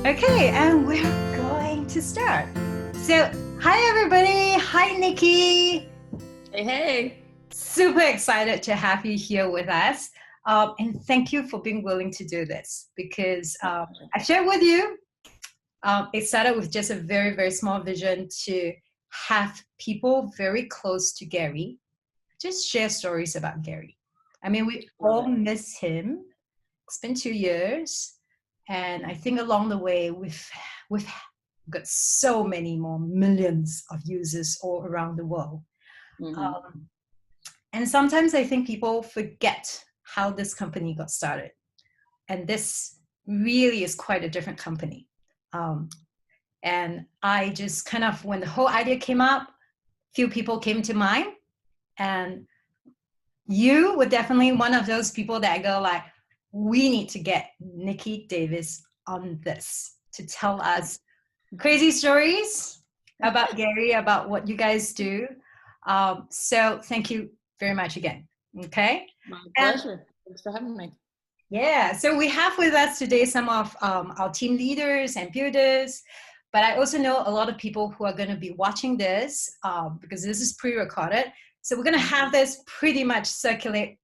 Okay, and we're going to start. So, hi everybody. Hi Nikki. Hey, hey. Super excited to have you here with us. And thank you for being willing to do this because I shared with you, it started with just a very, very small vision to have people very close to Gary just share stories about Gary. I mean, we all miss him. It's been 2 years. And I think along the way, we've got so many more millions of users all around the world. And sometimes I think people forget how this company got started. And this really is quite a different company. And I just kind of, when the whole idea came up, few people came to mind. And you were definitely one of those people that go like, we need to get Nikki Davis on this to tell us crazy stories about Gary, about what you guys do. So thank you very much again. Okay. My pleasure. Thanks for having me. Yeah. So we have with us today some of our team leaders and builders, but I also know a lot of people who are going to be watching this because this is pre-recorded. So we're going to have this pretty much circulate,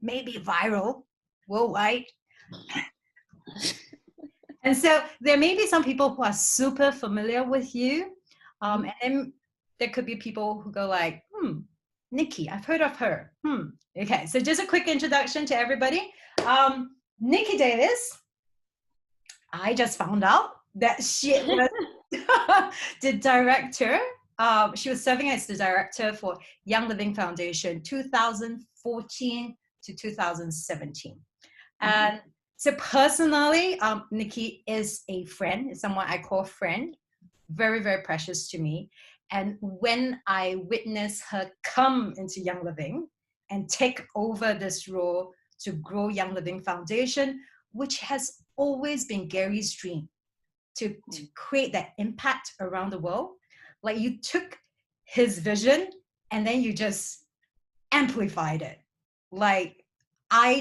maybe viral worldwide. And so there may be some people who are super familiar with you. And then there could be people who go like, Nikki, I've heard of her. Okay, so just a quick introduction to everybody. Nikki Davis, I just found out that she was the director. She was serving as the director for Young Living Foundation 2014 to 2017. And so personally, Nikki is a friend, is someone I call friend, very, very precious to me. And when I witnessed her come into Young Living and take over this role to grow Young Living Foundation, which has always been Gary's dream, to create that impact around the world. Like you took his vision and then you just amplified it. Like I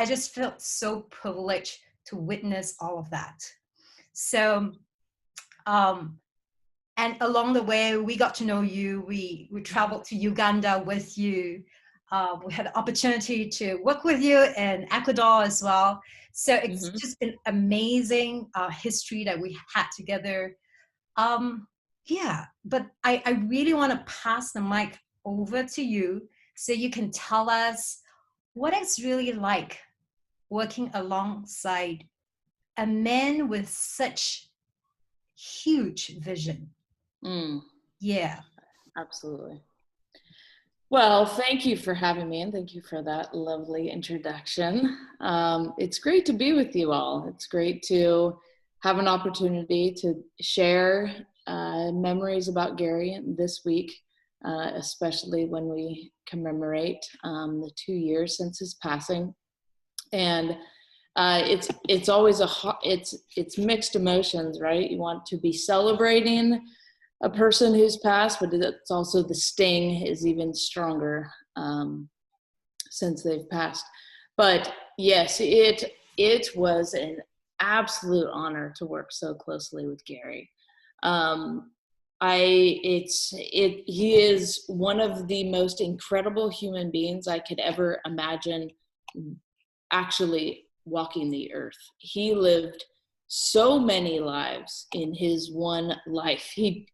just felt so privileged to witness all of that. So, and along the way, we got to know you. We traveled to Uganda with you. We had the opportunity to work with you in Ecuador as well. So it's just an amazing history that we had together. Yeah, but I really want to pass the mic over to you so you can tell us what it's really like working alongside a man with such huge vision. Yeah. Absolutely. Well, thank you for having me and thank you for that lovely introduction. It's great to be with you all. It's great to have an opportunity to share memories about Gary this week, especially when we commemorate the 2 years since his passing. And it's always it's mixed emotions, right? You want to be celebrating a person who's passed, but it's also the sting is even stronger since they've passed. But yes, it was an absolute honor to work so closely with Gary. He is one of the most incredible human beings I could ever imagine actually walking the earth. He lived so many lives in his one life. He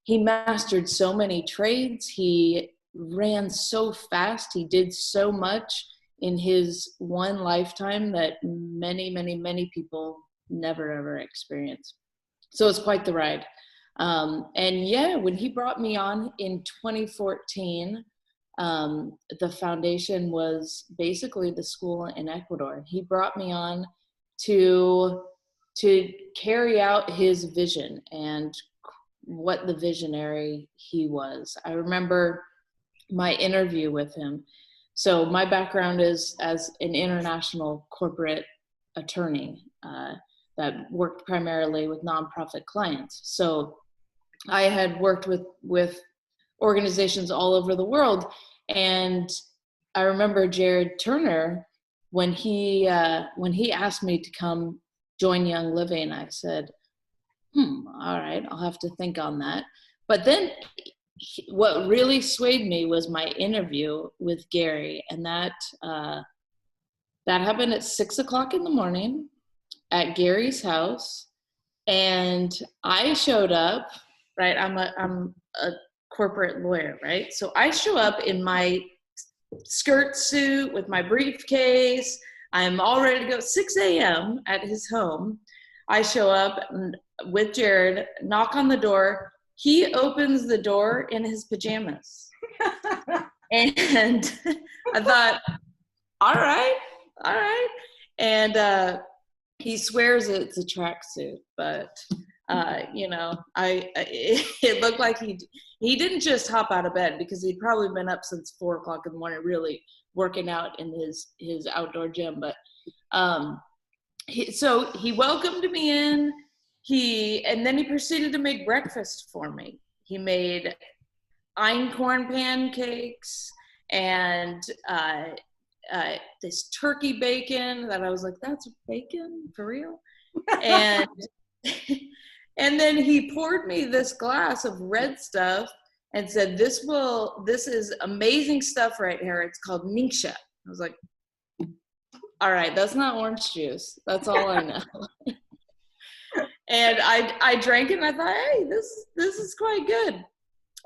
mastered so many trades. He ran so fast. He did so much in his one lifetime that many people never ever experienced. So it's quite the ride. And yeah, when he brought me on in 2014, the foundation was basically the school in Ecuador. He brought me on to carry out his vision and what the visionary he was. I remember my interview with him. So my background is as an international corporate attorney that worked primarily with nonprofit clients. So I had worked with organizations all over the world. And I remember Jared Turner, when he asked me to come join Young Living. I said, all right, I'll have to think on that. But then what really swayed me was my interview with Gary, and that happened at 6:00 in the morning at Gary's house. And I showed up, right? I'm a corporate lawyer, right? So I show up in my skirt suit with my briefcase. I'm all ready to go. 6 a.m. at his home. I show up with Jared, knock on the door. He opens the door in his pajamas. And I thought, all right. And he swears it's a tracksuit, but it looked like he didn't just hop out of bed, because he'd probably been up since 4:00 in the morning, really working out in his outdoor gym. But so he welcomed me in. And then he proceeded to make breakfast for me. He made einkorn pancakes and this turkey bacon that I was like, that's bacon for real? And and then he poured me this glass of red stuff and said, this is amazing stuff right here. It's called Ningxia. I was like, all right, that's not orange juice. That's all I know. And I drank it and I thought, hey, this is quite good.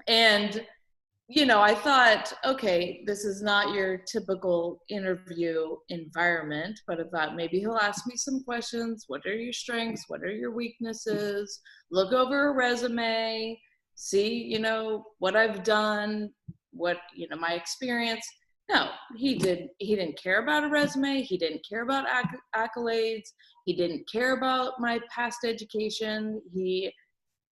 And I thought, okay, this is not your typical interview environment, but I thought maybe he'll ask me some questions. What are your strengths? What are your weaknesses? Look over a resume, see, what I've done, what, my experience. No, he didn't care about a resume. He didn't care about accolades. He didn't care about my past education.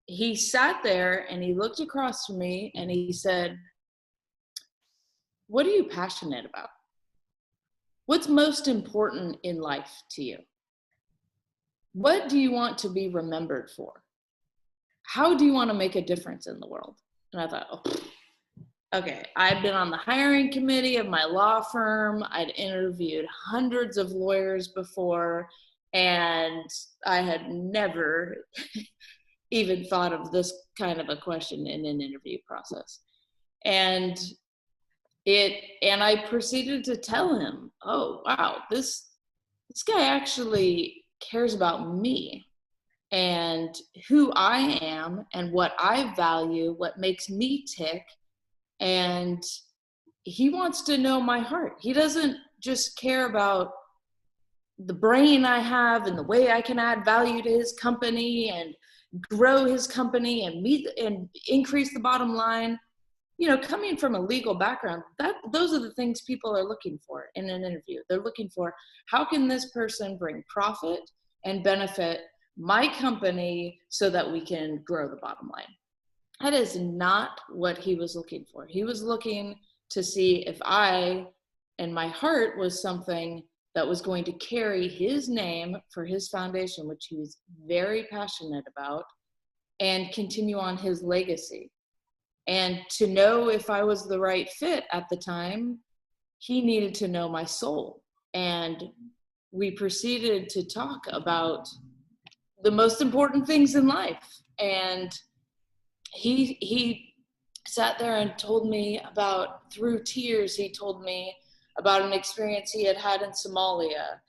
He sat there and he looked across from me and he said, what are you passionate about? What's most important in life to you? What do you want to be remembered for? How do you want to make a difference in the world? And I thought, okay, I'd been on the hiring committee of my law firm. I'd interviewed hundreds of lawyers before, and I had never even thought of this kind of a question in an interview process. And I proceeded to tell him, oh, wow, this guy actually cares about me and who I am and what I value, what makes me tick. And he wants to know my heart. He doesn't just care about the brain I have and the way I can add value to his company and grow his company and increase the bottom line. Coming from a legal background, those are the things people are looking for in an interview. They're looking for, how can this person bring profit and benefit my company so that we can grow the bottom line? That is not what he was looking for. He was looking to see if I and my heart was something that was going to carry his name for his foundation, which he was very passionate about, and continue on his legacy. And to know if I was the right fit at the time, he needed to know my soul. And we proceeded to talk about the most important things in life. And he sat there and told me about, through tears, he told me about an experience he had in Somalia,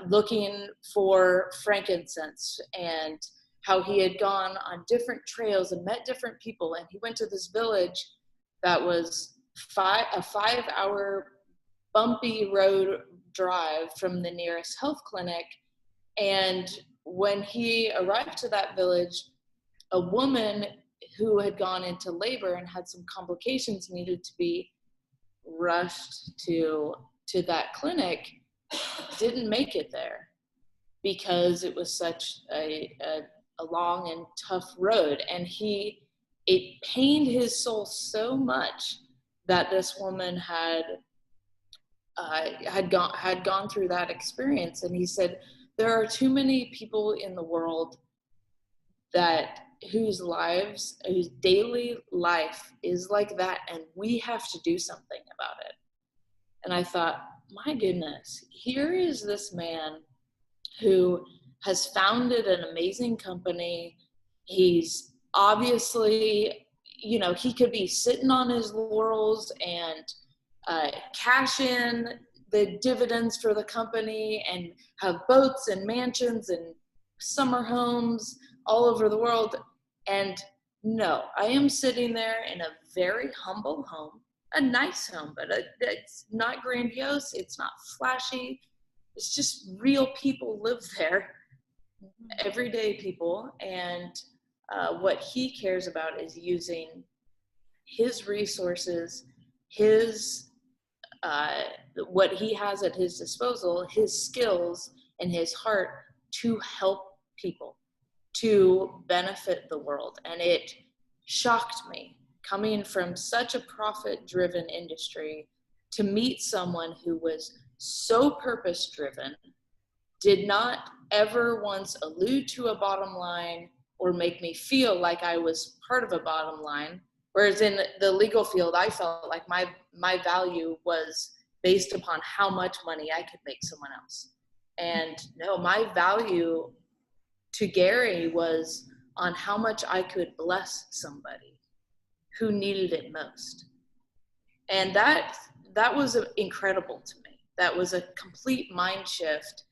looking for frankincense, and how he had gone on different trails and met different people. And he went to this village that was a 5-hour bumpy road drive from the nearest health clinic. And when he arrived to that village, a woman who had gone into labor and had some complications needed to be rushed to that clinic, didn't make it there because it was such a long and tough road. And it pained his soul so much that this woman had gone through that experience. And he said, there are too many people in the world whose daily life is like that, and we have to do something about it. And I thought, my goodness, here is this man who has founded an amazing company. He's obviously, you know, he could be sitting on his laurels and cash in the dividends for the company and have boats and mansions and summer homes all over the world. And no, I am sitting there in a very humble home, a nice home, but it's not grandiose. It's not flashy. It's just real people live there, everyday people. And what he cares about is using his resources, his what he has at his disposal, his skills and his heart to help people, to benefit the world. And it shocked me, coming from such a profit-driven industry, to meet someone who was so purpose-driven, did not ever once allude to a bottom line or make me feel like I was part of a bottom line. Whereas in the legal field, I felt like my value was based upon how much money I could make someone else. And no, my value to Gary was on how much I could bless somebody who needed it most. And that was incredible to me. That was a complete mind shift.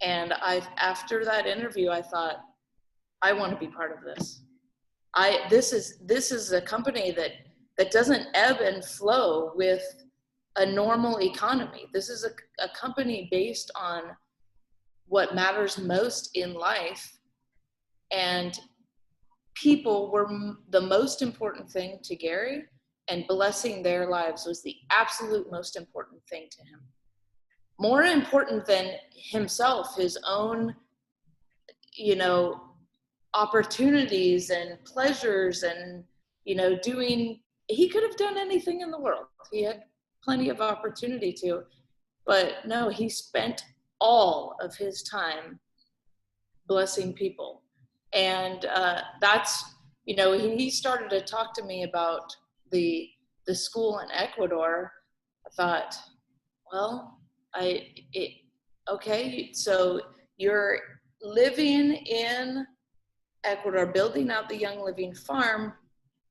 And after that interview, I thought, I want to be part of this. This is a company that doesn't ebb and flow with a normal economy. This is a company based on what matters most in life, and people were the most important thing to Gary, and blessing their lives was the absolute most important thing to him. More important than himself, his own, you know, opportunities and pleasures and, you know, he could have done anything in the world. He had plenty of opportunity to, but no, he spent all of his time blessing people. And that's, you know, he started to talk to me about the school in Ecuador. I thought, well, okay, so you're living in Ecuador, building out the Young Living Farm.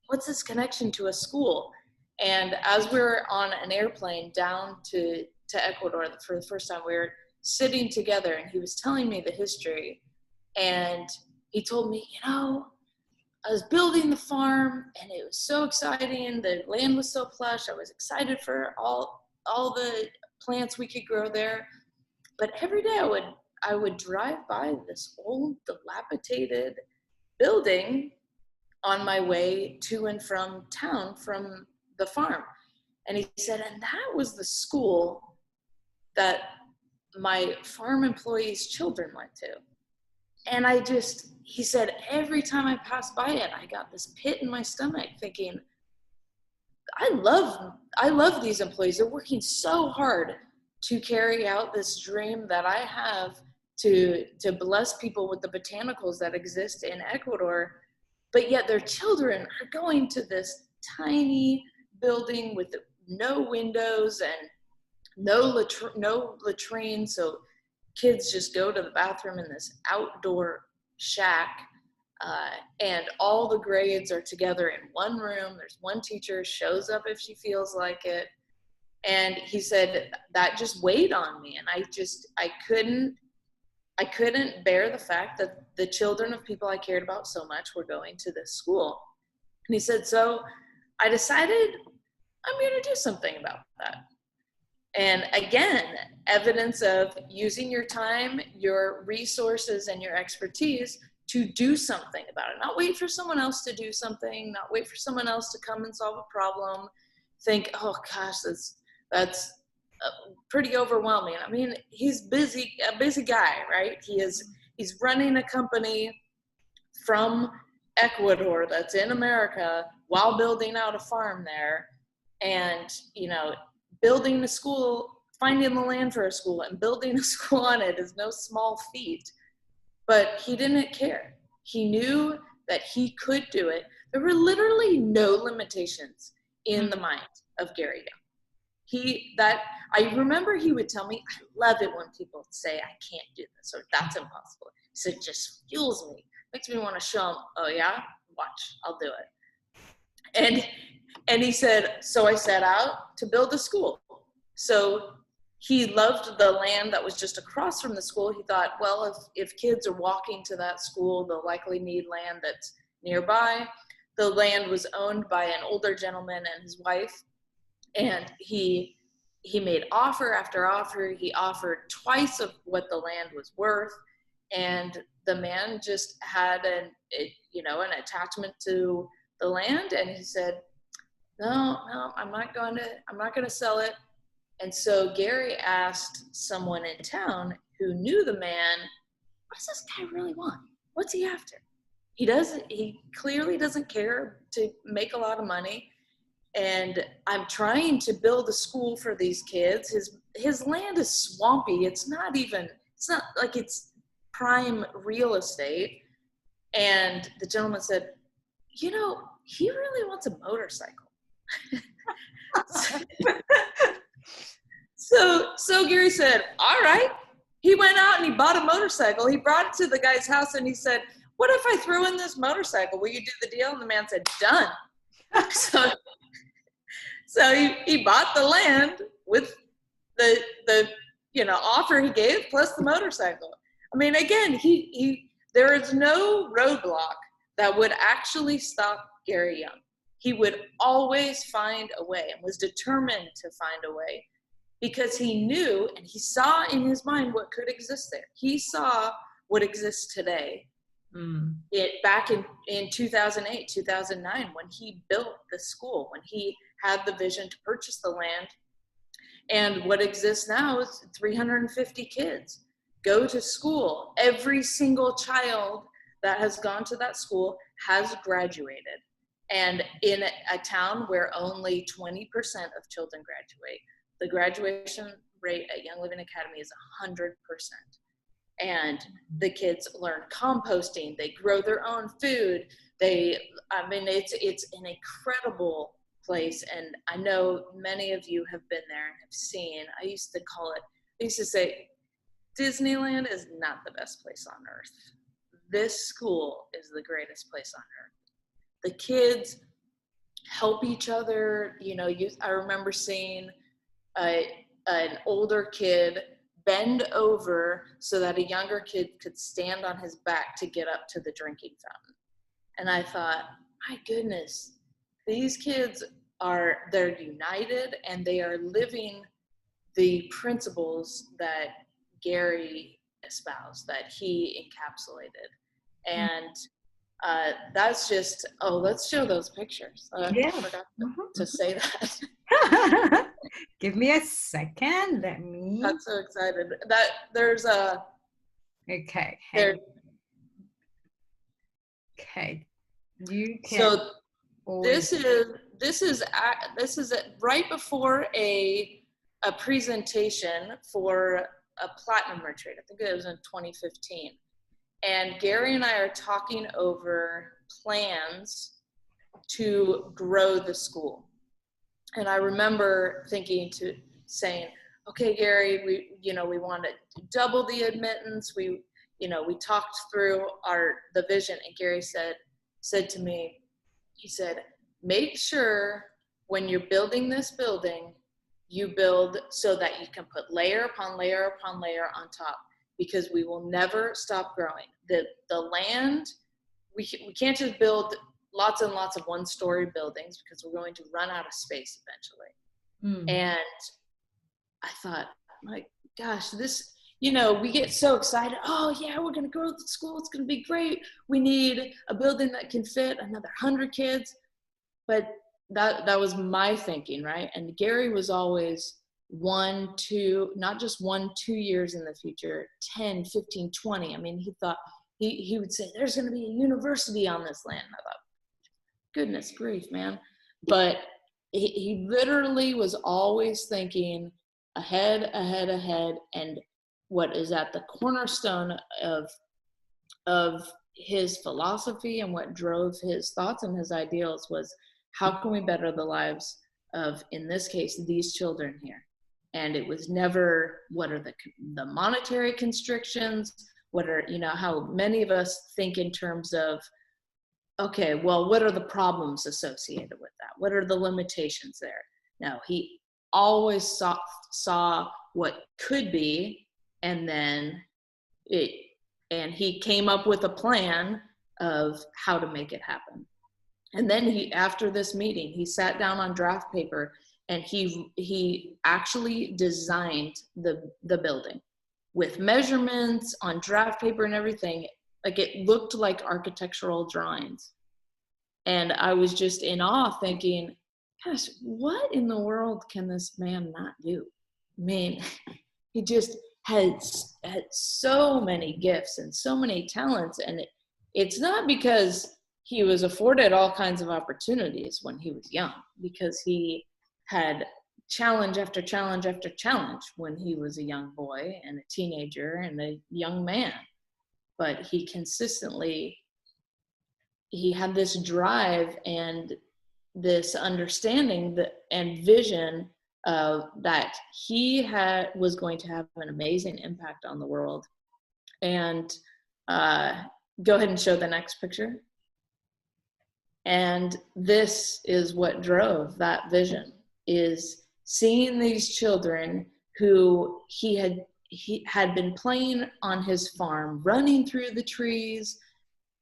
What's this connection to a school? And as we were on an airplane down to Ecuador for the first time, we were sitting together and he was telling me the history. And he told me, you know, I was building the farm and it was so exciting. The land was so plush. I was excited for all the plants we could grow there. But every day I would drive by this old dilapidated building on my way to and from town from the farm. And he said, and that was the school that my farm employees' children went to. And he said, every time I passed by it, I got this pit in my stomach thinking, I love these employees. They're working so hard to carry out this dream that I have to bless people with the botanicals that exist in Ecuador. But yet their children are going to this tiny building with no windows and no latrine. So kids just go to the bathroom in this outdoor shack. And all the grades are together in one room. There's one teacher, shows up if she feels like it. And he said that just weighed on me. And I couldn't bear the fact that the children of people I cared about so much were going to this school. And he said, so I decided I'm going to do something about that. And again, evidence of using your time, your resources, and your expertise to do something about it. Not wait for someone else to do something, not wait for someone else to come and solve a problem. Think, oh gosh, that's pretty overwhelming. I mean, he's a busy guy, right? He's running a company from Ecuador that's in America while building out a farm there. And, you know, building a school, finding the land for a school and building a school on it is no small feat. But he didn't care. He knew that he could do it. There were literally no limitations in the mind of Gary Young. I remember he would tell me, I love it when people say I can't do this or that's impossible. He said, it just fuels me, makes me want to show him, oh yeah, watch, I'll do it. And he said, so I set out to build a school. So he loved the land that was just across from the school. He thought, well, if kids are walking to that school, they'll likely need land that's nearby. The land was owned by an older gentleman and his wife. And he made offer after offer. He offered twice of what the land was worth. And the man just had an attachment to the land. And he said, no, I'm not going to sell it. And so Gary asked someone in town who knew the man, what does this guy really want? What's he after? He clearly doesn't care to make a lot of money. And I'm trying to build a school for these kids. His land is swampy. It's not like it's prime real estate. And the gentleman said, he really wants a motorcycle. So Gary said, all right. He went out and he bought a motorcycle. He brought it to the guy's house and he said, what if I throw in this motorcycle? Will you do the deal? And the man said, done. So he bought the land with the offer he gave plus the motorcycle. I mean, again, there is no roadblock that would actually stop Gary Young. He would always find a way and was determined to find a way because he knew and he saw in his mind what could exist there. He saw what exists today. Back in 2008, 2009, when he built the school, when he had the vision to purchase the land. And what exists now is 350 kids go to school. Every single child that has gone to that school has graduated. And in a town where only 20% of children graduate, the graduation rate at Young Living Academy is 100%. And the kids learn composting, they grow their own food. It's an incredible place. And I know many of you have been there and have seen, I used to say, Disneyland is not the best place on earth. This school is the greatest place on earth. The kids help each other. I remember seeing an older kid bend over so that a younger kid could stand on his back to get up to the drinking fountain. And I thought, my goodness, these kids they're united and they are living the principles that Gary espoused, that he encapsulated. And that's just, let's show those pictures. I forgot to say that. Give me a second. I'm so excited. That there's a. Okay. There. Okay. You can. So this is right before a presentation for a platinum retreat. I think it was in 2015. And Gary and I are talking over plans to grow the school. And I remember saying, okay, Gary, we want to double the admittance. We talked through the vision, and Gary said to me, he said, make sure when you're building this building, you build so that you can put layer upon layer upon layer on top, because we will never stop growing. The land, we can't just build lots and lots of one-story buildings because we're going to run out of space eventually. And I thought, my gosh, this, we get so excited. Oh yeah, we're going to grow the school. It's going to be great. We need a building that can fit another 100 kids. But that was my thinking, right? And Gary was always 1, 2, not just 1, 2 years in the future, 10, 15, 20. I mean, he thought, he would say, there's going to be a university on this land. And I thought, goodness grief, man. But he literally was always thinking ahead. And what is at the cornerstone of his philosophy and what drove his thoughts and his ideals was, how can we better the lives of, in this case, these children here. And it was never, what are the monetary constrictions? What are, how many of us think in terms of, okay, well, what are the problems associated with that? What are the limitations there? No, he always saw what could be, and then he came up with a plan of how to make it happen. And then after this meeting, he sat down on draft paper and he actually designed the building with measurements on draft paper and everything. Like, it looked like architectural drawings. And I was just in awe, thinking, gosh, what in the world can this man not do? I mean, he just had so many gifts and so many talents. And it's not because he was afforded all kinds of opportunities when he was young, because he had challenge after challenge after challenge when he was a young boy and a teenager and a young man. But he had this drive and this understanding and vision that he was going to have an amazing impact on the world. And go ahead and show the next picture. And this is what drove that vision, is seeing these children who he had been playing on his farm, running through the trees,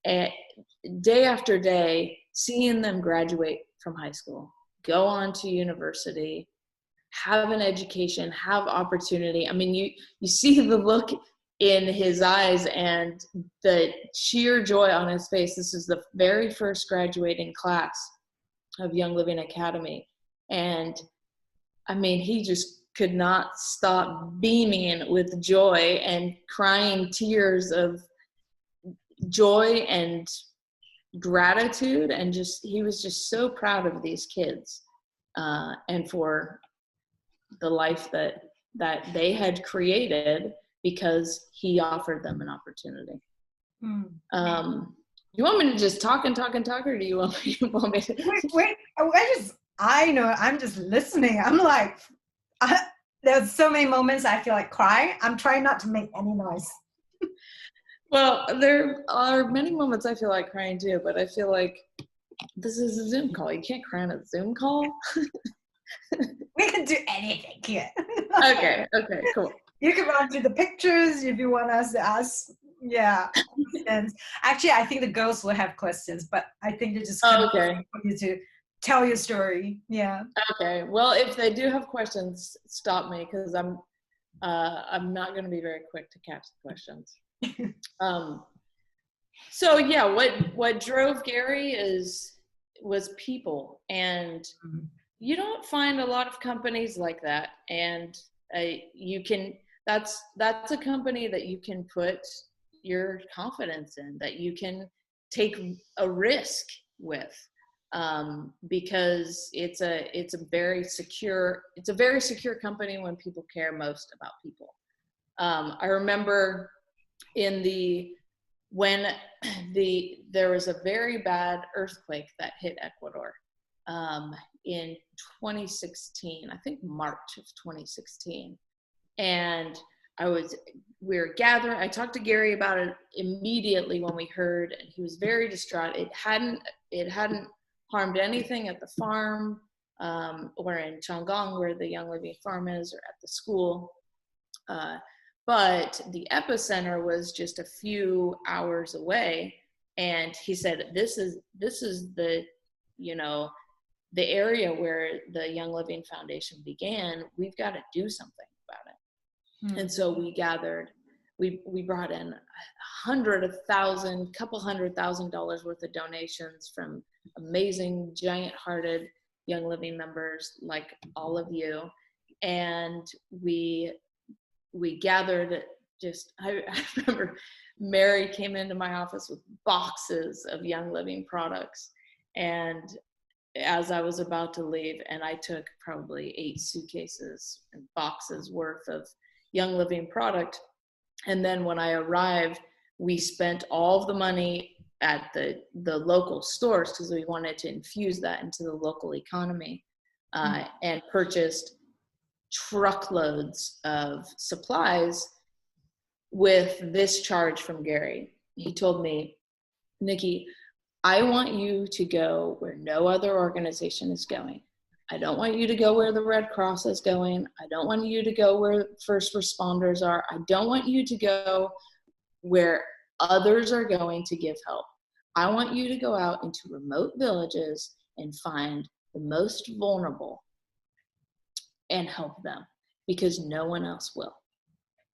day after day, seeing them graduate from high school, go on to university, have an education, have opportunity. I mean, you see the look in his eyes and the sheer joy on his face. This is the very first graduating class of Young Living Academy. And I mean, he just could not stop beaming with joy and crying tears of joy and gratitude. And he was just so proud of these kids and for the life that they had created, because he offered them an opportunity. You want me to just talk, or do you want me to? Wait, I'm just listening. I'm like, there's so many moments I feel like crying. I'm trying not to make any noise. Well, there are many moments I feel like crying too, but I feel like this is a Zoom call. You can't cry on a Zoom call. We can do anything here. Okay, cool. You can run through the pictures if you want us to ask. Yeah. And actually, I think the girls will have questions, but I think they just okay. for you to tell your story. Yeah. Okay. Well, if they do have questions, stop me, because I'm not going to be very quick to catch the questions. So yeah, what drove Gary was people, and you don't find a lot of companies like that, and that's a company that you can put your confidence in, that you can take a risk with, because it's a very secure company when people care most about people. I remember when there was a very bad earthquake that hit Ecuador in 2016, I think March of 2016. And we were gathering. I talked to Gary about it immediately when we heard, and he was very distraught. It hadn't harmed anything at the farm, or in Chang'an, where the Young Living Farm is, or at the school. But the epicenter was just a few hours away. And he said, this is the area where the Young Living Foundation began. We've got to do something about it. And so we gathered, we brought in couple $100,000 worth of donations from amazing, giant-hearted Young Living members like all of you. And we gathered I remember Mary came into my office with boxes of Young Living products. And as I was about to leave, and I took probably 8 suitcases and boxes worth of Young Living product. And then when I arrived, we spent all of the money at the local stores, because we wanted to infuse that into the local economy. and purchased truckloads of supplies with this charge from Gary. He told me, Nikki, I want you to go where no other organization is going. I don't want you to go where the Red Cross is going. I don't want you to go where first responders are. I don't want you to go where others are going to give help. I want you to go out into remote villages and find the most vulnerable and help them, because no one else will.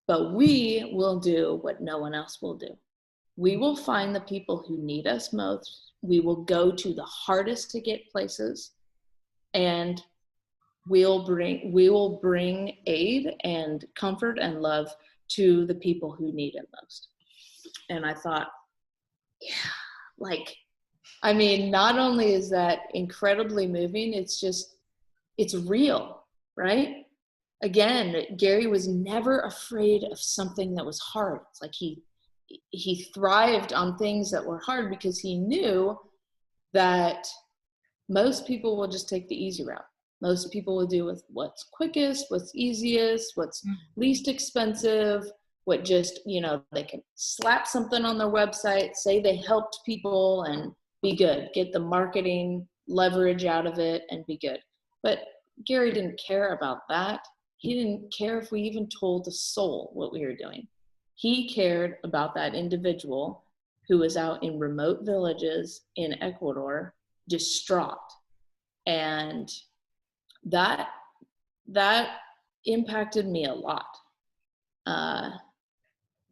But we will do what no one else will do. We will find the people who need us most. We will go to the hardest to get places, and we will bring aid and comfort and love to the people who need it most. And I thought, yeah, like, I mean, not only is that incredibly moving, it's real, right? Again, Gary was never afraid of something that was hard. It's like he thrived on things that were hard because he knew that most people will just take the easy route. Most people will do with what's quickest, what's easiest, what's least expensive, what just, they can slap something on their website, say they helped people and be good, get the marketing leverage out of it and be good. But Gary didn't care about that. He didn't care if we even told a soul what we were doing. He cared about that individual who was out in remote villages in Ecuador, distraught. And that impacted me a lot.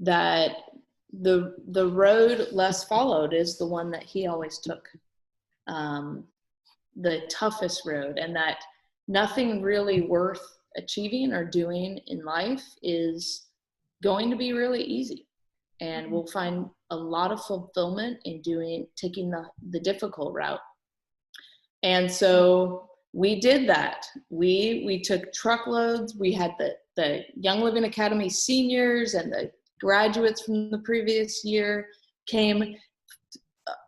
That the road less followed is the one that he always took, the toughest road, and that nothing really worth achieving or doing in life is going to be really easy. And we'll find a lot of fulfillment in taking the difficult route. And so we did that. We took truckloads. We had the Young Living Academy seniors and the graduates from the previous year came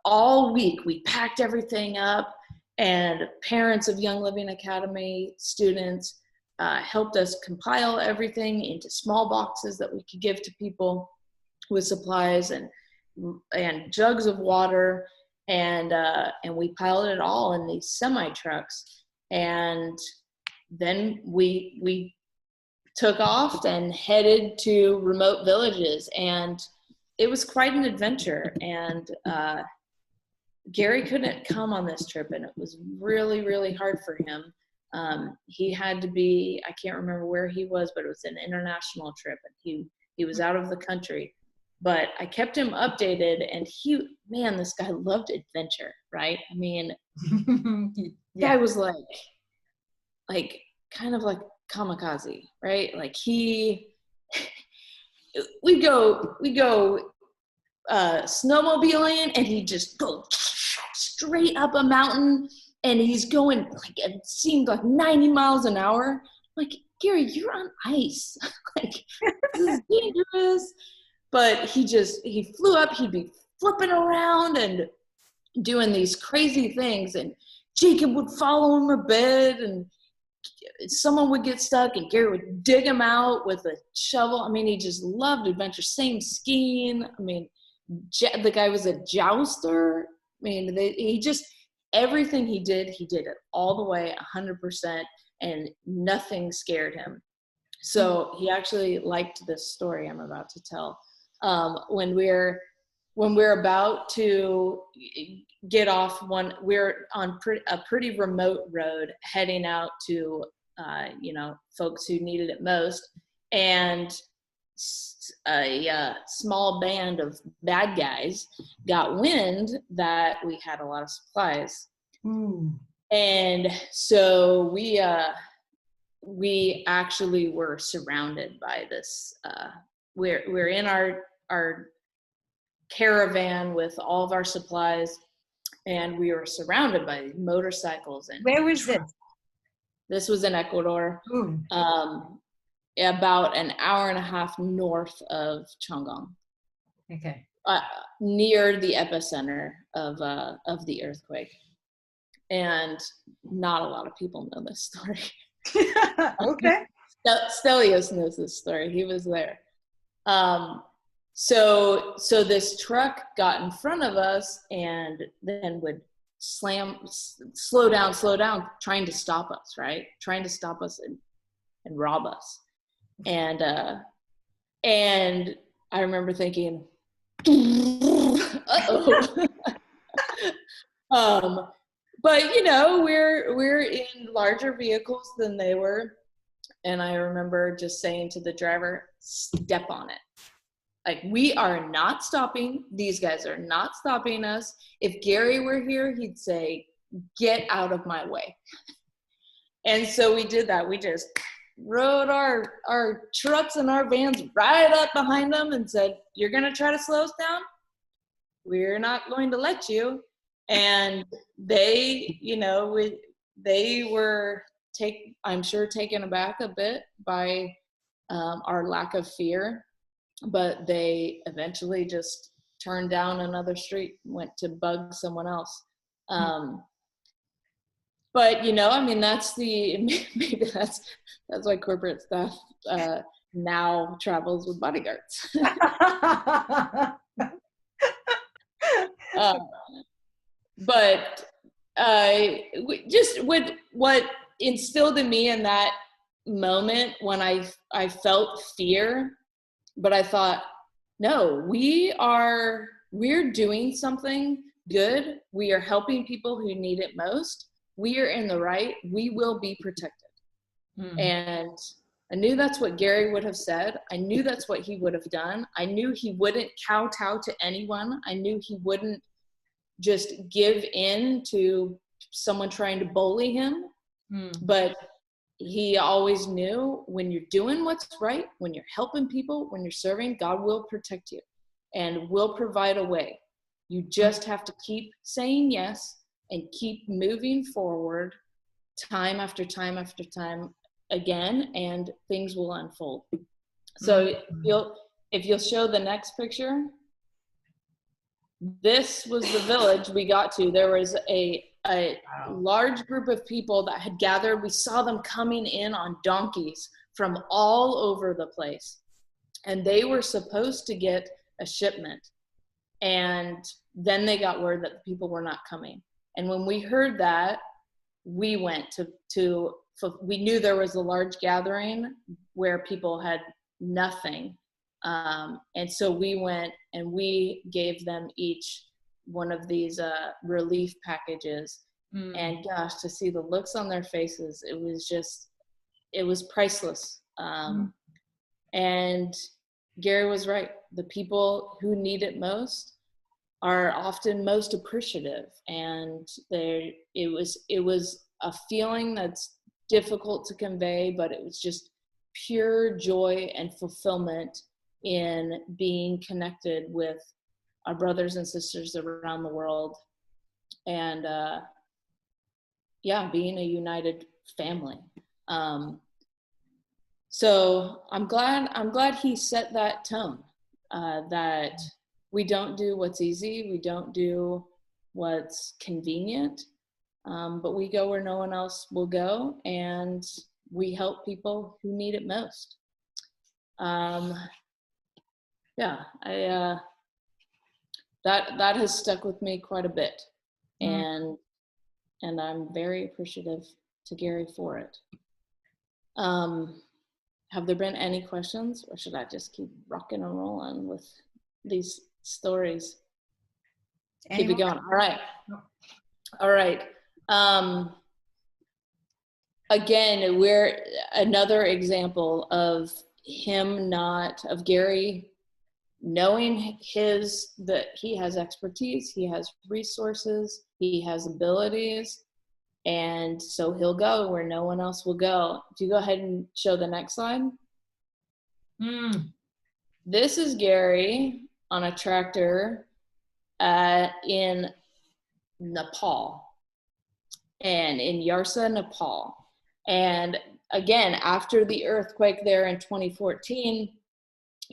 all week. We packed everything up, and parents of Young Living Academy students helped us compile everything into small boxes that we could give to people with supplies and jugs of water, and we piled it all in these semi trucks, and then we took off and headed to remote villages, and it was quite an adventure. And Gary couldn't come on this trip, and it was really, really hard for him. He had to be, I can't remember where he was, but it was an international trip, and he was out of the country. But I kept him updated, and this guy loved adventure, right? I mean, guy was like kind of like kamikaze, right? Like we go snowmobiling, and he just go straight up a mountain, and he's going like, it seemed like 90 miles an hour. Like, Gary, you're on ice. Like, this is dangerous. But he flew up, he'd be flipping around and doing these crazy things, and Jacob would follow him a bit, and someone would get stuck and Gary would dig him out with a shovel. I mean, he just loved adventure. Same skiing. I mean, the guy was a jouster. I mean, everything he did it all the way 100%, and nothing scared him. So he actually liked this story I'm about to tell. When we're about to get off we're on a pretty remote road heading out to, folks who needed it most. And a small band of bad guys got wind that we had a lot of supplies. And so we actually were surrounded by this, we're in our caravan with all of our supplies, and we were surrounded by motorcycles. And where was this? This was in Ecuador, about an hour and a half north of Chang'an. Okay. Near the epicenter of the earthquake. And not a lot of people know this story. Okay. Stelios knows this story. He was there. So this truck got in front of us and then would slow down, trying to stop us, right? Trying to stop us and rob us. And I remember thinking, uh-oh. But you know, we're in larger vehicles than they were. And I remember just saying to the driver, step on it. Like, we are not stopping. These guys are not stopping us. If Gary were here, he'd say, get out of my way. And so we did that. We just rode our trucks and our vans right up behind them and said, you're going to try to slow us down? We're not going to let you. And they, you know, they were I'm sure taken aback a bit by our lack of fear, but they eventually just turned down another street, went to bug someone else. But you know, I mean, maybe that's why corporate staff now travels with bodyguards. But just with what instilled in me in that moment when I felt fear, but I thought, no, we're doing something good. We are helping people who need it most. We are in the right. We will be protected. And I knew that's what Gary would have said. I knew that's what he would have done. I knew he wouldn't kowtow to anyone. I knew he wouldn't just give in to someone trying to bully him. But he always knew, when you're doing what's right, when you're helping people, when you're serving, God will protect you and will provide a way. You just have to keep saying yes and keep moving forward time after time after time again, and things will unfold. So if you'll show the next picture, this was the village we got to. There was a large group of people that had gathered. We saw them coming in on donkeys from all over the place. And they were supposed to get a shipment. And then they got word that the people were not coming. And when we heard that, we went we knew there was a large gathering where people had nothing. And so we went and we gave them each one of these relief packages. And gosh, to see the looks on their faces, it was priceless. And Gary was right. The people who need it most are often most appreciative. And it was a feeling that's difficult to convey, but it was just pure joy and fulfillment in being connected with our brothers and sisters around the world, and being a united family. So I'm glad he set that tone, that we don't do what's easy, we don't do what's convenient, but we go where no one else will go, and we help people who need it most. That has stuck with me quite a bit, and I'm very appreciative to Gary for it. Have there been any questions, or should I just keep rocking and rolling with these stories? Anyone? Keep it going. All right. Again, we're another example of Gary knowing that he has expertise, he has resources, he has abilities, and so he'll go where no one else will go. If you go ahead and show the next slide. This is Gary on a tractor in Nepal, and in Yarsa, Nepal. And again, after the earthquake there in 2014,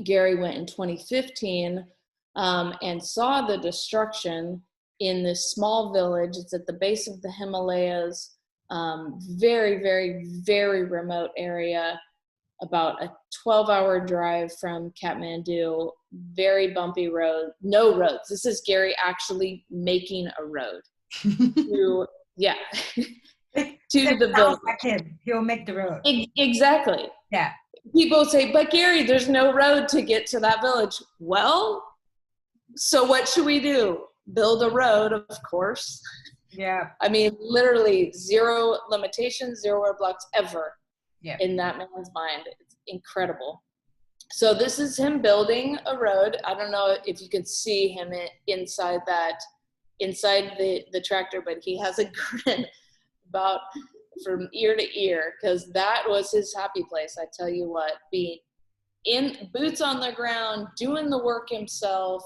Gary went in 2015 and saw the destruction in this small village. It's at the base of the Himalayas, very, very, very remote area, about a 12-hour drive from Kathmandu, very bumpy road, no roads. This is Gary actually making a road to, yeah, to the village. Like him. He'll make the road. Exactly. Yeah. People say, but Gary, there's no road to get to that village. Well, so what should we do? Build a road, of course. Yeah. I mean, literally zero limitations, zero roadblocks ever in that man's mind. It's incredible. So this is him building a road. I don't know if you can see him inside the tractor, but he has a grin about from ear to ear, because that was his happy place. I tell you what, being in boots on the ground, doing the work himself,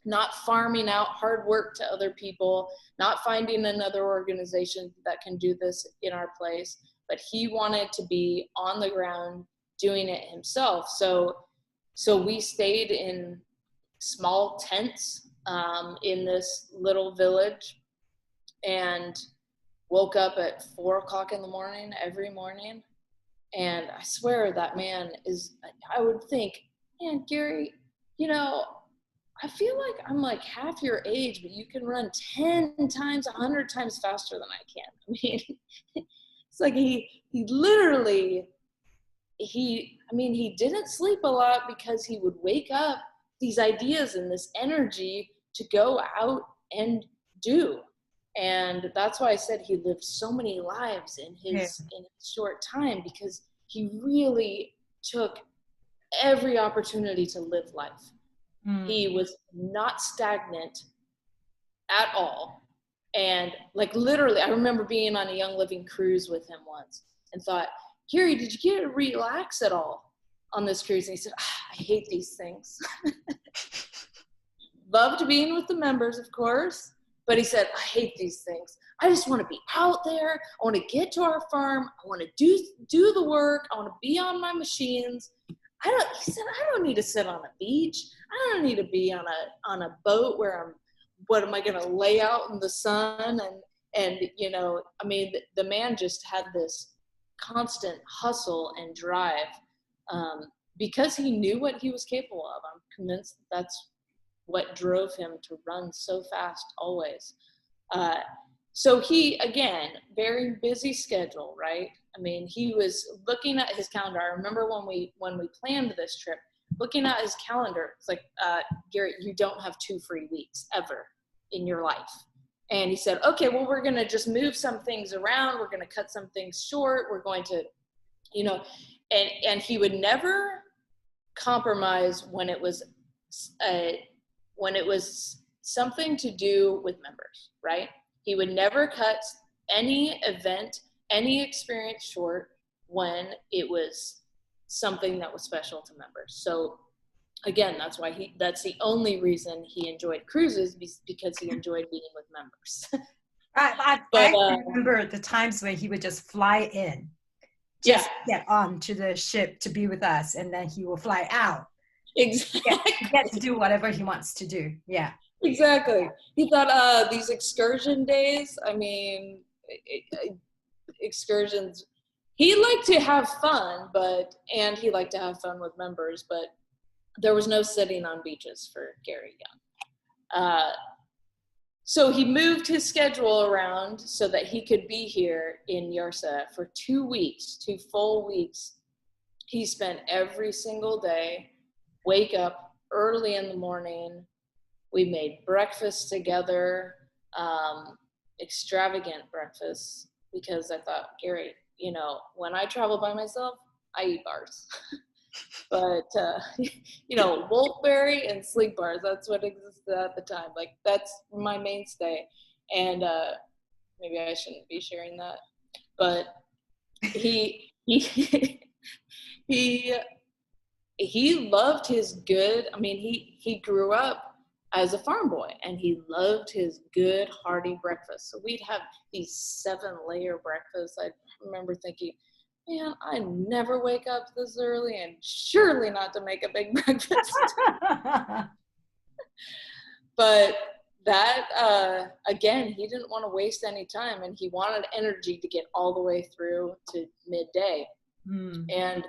not farming out hard work to other people, not finding another organization that can do this in our place, but he wanted to be on the ground doing it himself. So we stayed in small tents in this little village, and woke up at 4:00 in the morning every morning. And I swear that man is, I would think, man, Gary, you know, I feel like I'm like half your age, but you can run 10 times, 100 times faster than I can. I mean, it's like he literally, he didn't sleep a lot, because he would wake up these ideas and this energy to go out and do. And that's why I said he lived so many lives in his short time, because he really took every opportunity to live life. He was not stagnant at all. And like literally, I remember being on a Young Living cruise with him once and thought, Gary, did you get to relax at all on this cruise? And he said, I hate these things. Loved being with the members, of course. But he said, I hate these things. I just want to be out there. I want to get to our farm. I want to do the work. I want to be on my machines. He said, I don't need to sit on a beach. I don't need to be on a boat where what am I going to lay out in the sun? And you know, I mean, the man just had this constant hustle and drive because he knew what he was capable of. I'm convinced that's what drove him to run so fast always. So he, again, very busy schedule, right? I mean, he was looking at his calendar. I remember when we planned this trip, looking at his calendar, it's like, Garrett, you don't have 2 free weeks ever in your life. And he said, okay, well, we're going to just move some things around. We're going to cut some things short. We're going to, you know, and he would never compromise when it was something to do with members, right? He would never cut any event, any experience short when it was something that was special to members. So again, that's the only reason he enjoyed cruises, because he enjoyed being with members. I remember the times when he would just fly in, get on to the ship to be with us, and then he will fly out. Exactly. Get to do whatever he wants to do. Yeah. Exactly. He thought these excursion days, I mean, excursions, he liked to have fun, and he liked to have fun with members, but there was no sitting on beaches for Gary Young. So he moved his schedule around so that he could be here in Yarsa for 2 weeks, 2 full weeks. He spent every single day, wake up early in the morning. We made breakfast together, extravagant breakfast, because I thought, Gary, you know, when I travel by myself, I eat bars. But, you know, Wolfberry and Sleek bars, that's what existed at the time. Like, that's my mainstay. And maybe I shouldn't be sharing that. But he loved his good, I mean, he grew up as a farm boy, and he loved his good, hearty breakfast. So we'd have these 7-layer breakfasts. I remember thinking, man, I never wake up this early, and surely not to make a big breakfast. But that again, he didn't want to waste any time, and he wanted energy to get all the way through to midday. And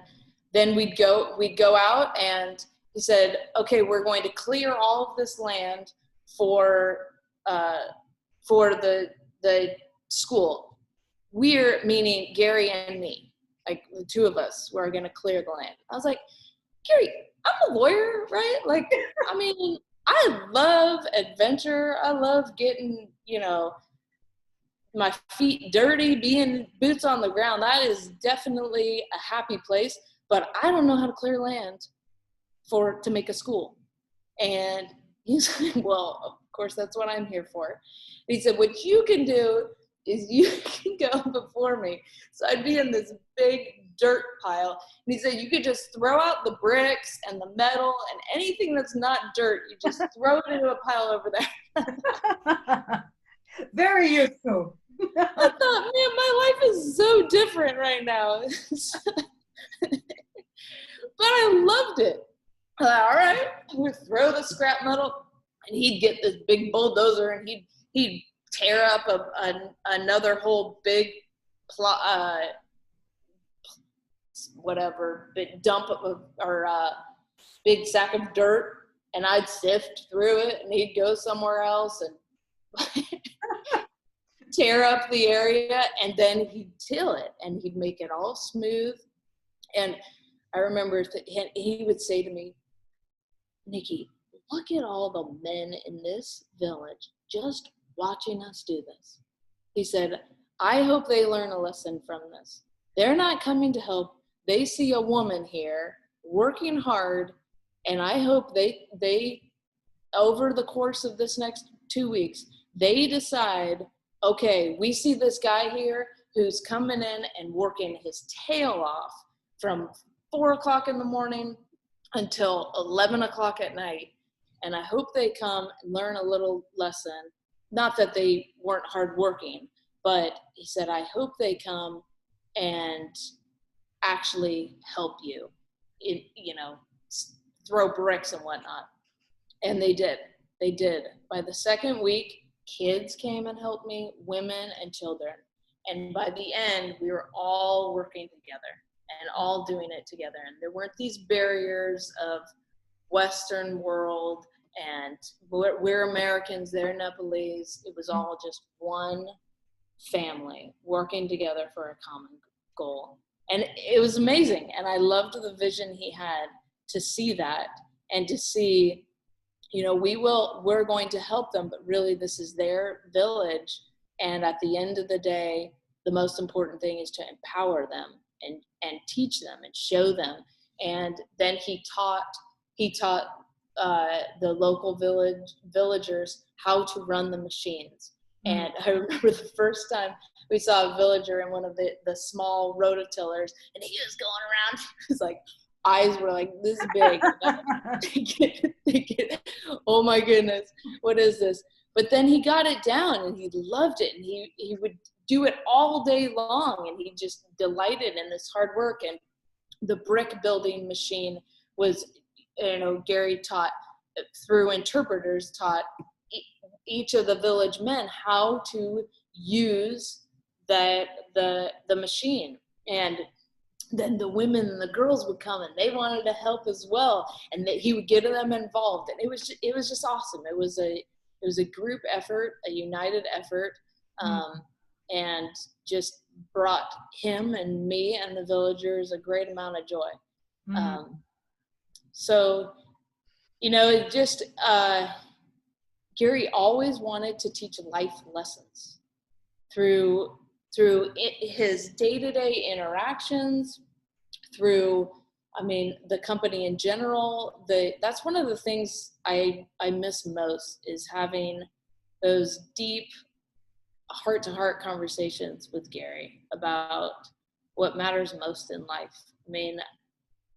then we'd go out, and he said, okay, we're going to clear all of this land for the school. We're, meaning Gary and me, like the two of us, were going to clear the land. I was like, Gary, I'm a lawyer, right? Like, I mean, I love adventure. I love getting, my feet dirty, being boots on the ground. That is definitely a happy place, but I don't know how to clear land to make a school. And he's like, well, of course, that's what I'm here for. And he said, what you can do is you can go before me. So I'd be in this big dirt pile. And he said, you could just throw out the bricks and the metal and anything that's not dirt. You just throw it into a pile over there. Very useful. I thought, man, my life is so different right now. But I loved it. All right, we throw the scrap metal, and he'd get this big bulldozer, and he'd tear up another whole big dump or big sack of dirt, and I'd sift through it, and he'd go somewhere else and tear up the area, and then he'd till it, and he'd make it all smooth. And I remember he would say to me, Nikki, look at all the men in this village just watching us do this. He said, I hope they learn a lesson from this. They're not coming to help. They see a woman here working hard, and I hope they over the course of this next 2 weeks, they decide, okay, we see this guy here who's coming in and working his tail off from 4 o'clock in the morning until 11 o'clock at night. And I hope they come and learn a little lesson. Not that they weren't hardworking, but he said, I hope they come and actually help you, throw bricks and whatnot. And they did. They did. By the second week, kids came and helped me, women and children. And by the end, we were all working together and all doing it together. And there weren't these barriers of Western world and we're Americans, they're Nepalese. It was all just one family working together for a common goal. And it was amazing. And I loved the vision he had to see that and to see, we're going to help them, but really this is their village. And at the end of the day, the most important thing is to empower them and teach them and show them. And then he taught the local villagers how to run the machines. And I remember the first time we saw a villager in one of the small rototillers, and he was going around. His eyes were like this big. Thinking, oh my goodness, what is this? But then he got it down, and he loved it, and he would do it all day long, and he just delighted in this hard work. And the brick building machine was, Gary taught through interpreters, taught each of the village men how to use the machine. And then the women and the girls would come, and they wanted to help as well, and he would get them involved. And it was just awesome. It was a group effort, a united effort, and just brought him and me and the villagers a great amount of joy. So it just Gary always wanted to teach life lessons through his day-to-day interactions, through, the company in general. That's one of the things I miss most, is having those deep heart-to-heart conversations with Gary about what matters most in life.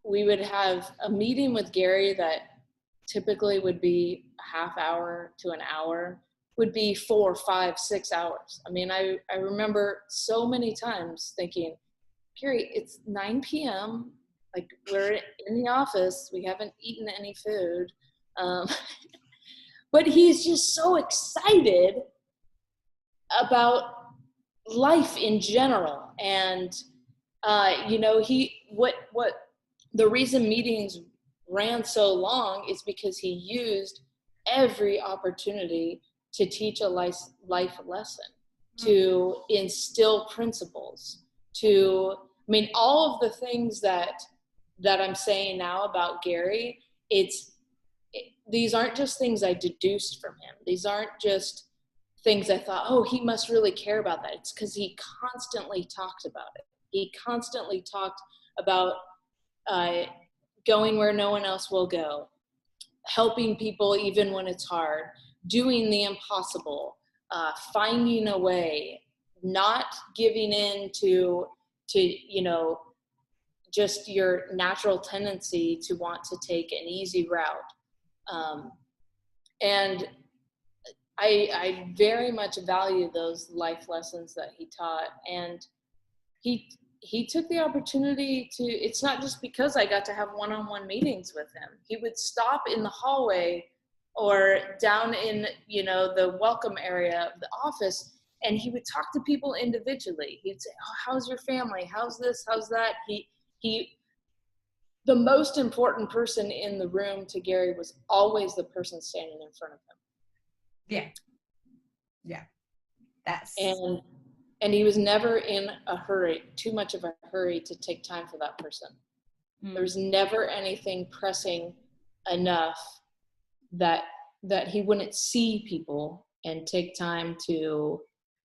We would have a meeting with Gary that typically would be a half hour to an hour, would be 4, 5, 6 hours. I remember so many times thinking, Gary, it's 9 p.m. We're in the office. We haven't eaten any food. but he's just so excited about life in general. And you know, what the reason meetings ran so long is because he used every opportunity to teach a life lesson, to instill principles, to, I mean, all of the things that I'm saying now about Gary, these aren't just things I deduced from him. These aren't just things I thought, oh, he must really care about that. It's because he constantly talked about it. He constantly talked about going where no one else will go, helping people even when it's hard, doing the impossible, finding a way, not giving in to you know, just your natural tendency to want to take an easy route. And I very much value those life lessons that he taught. And he took the opportunity to, it's not just because I got to have one-on-one meetings with him. He would stop in the hallway or down in, you know, the welcome area of the office, and he would talk to people individually. He'd say, oh, how's your family? How's this? How's that? The most important person in the room to Gary was always the person standing in front of him. Yeah. Yeah. That's. And he was never in a hurry, too much of a hurry to take time for that person. There was never anything pressing enough that he wouldn't see people and take time to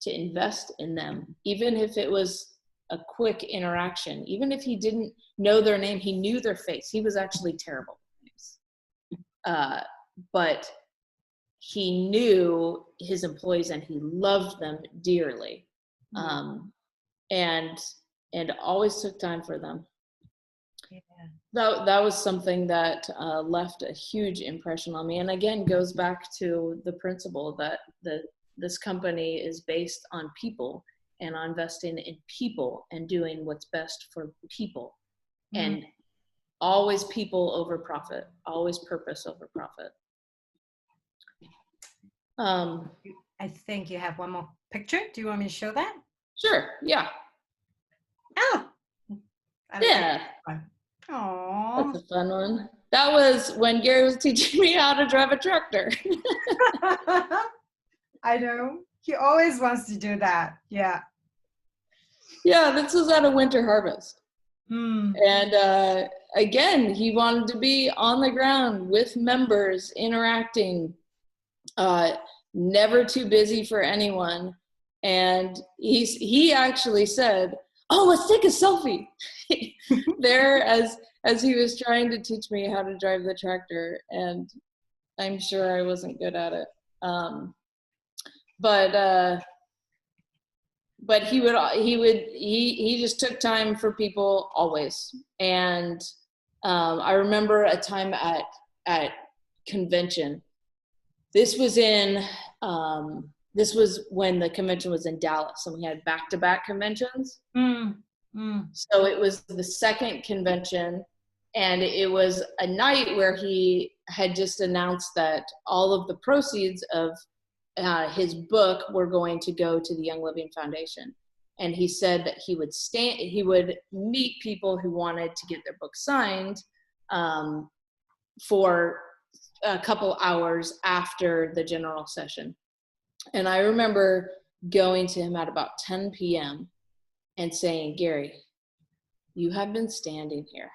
invest in them, even if it was a quick interaction, even if he didn't know their name, he knew their face. He was actually terrible at names. But he knew his employees and he loved them dearly. And always took time for them. Yeah. That was something that left a huge impression on me. And again, goes back to the principle that this company is based on people and on investing in people and doing what's best for people. And always people over profit, always purpose over profit. I think you have one more picture. Do you want me to show that? Sure, yeah. Oh, yeah. Aww. That's a fun one. That was when Gary was teaching me how to drive a tractor. I know. He always wants to do that. Yeah. Yeah, this was at a winter harvest. And again, he wanted to be on the ground with members, interacting, never too busy for anyone. And he actually said, oh, let's take a selfie there as he was trying to teach me how to drive the tractor. And I'm sure I wasn't good at it. But he just took time for people always. And I remember a time at convention. This was when the convention was in Dallas, and we had back-to-back conventions. So it was the second convention, and it was a night where he had just announced that all of the proceeds of his book were going to go to the Young Living Foundation. And he said that he would meet people who wanted to get their book signed for a couple hours after the general session. And I remember going to him at about 10 p.m. and saying, Gary, you have been standing here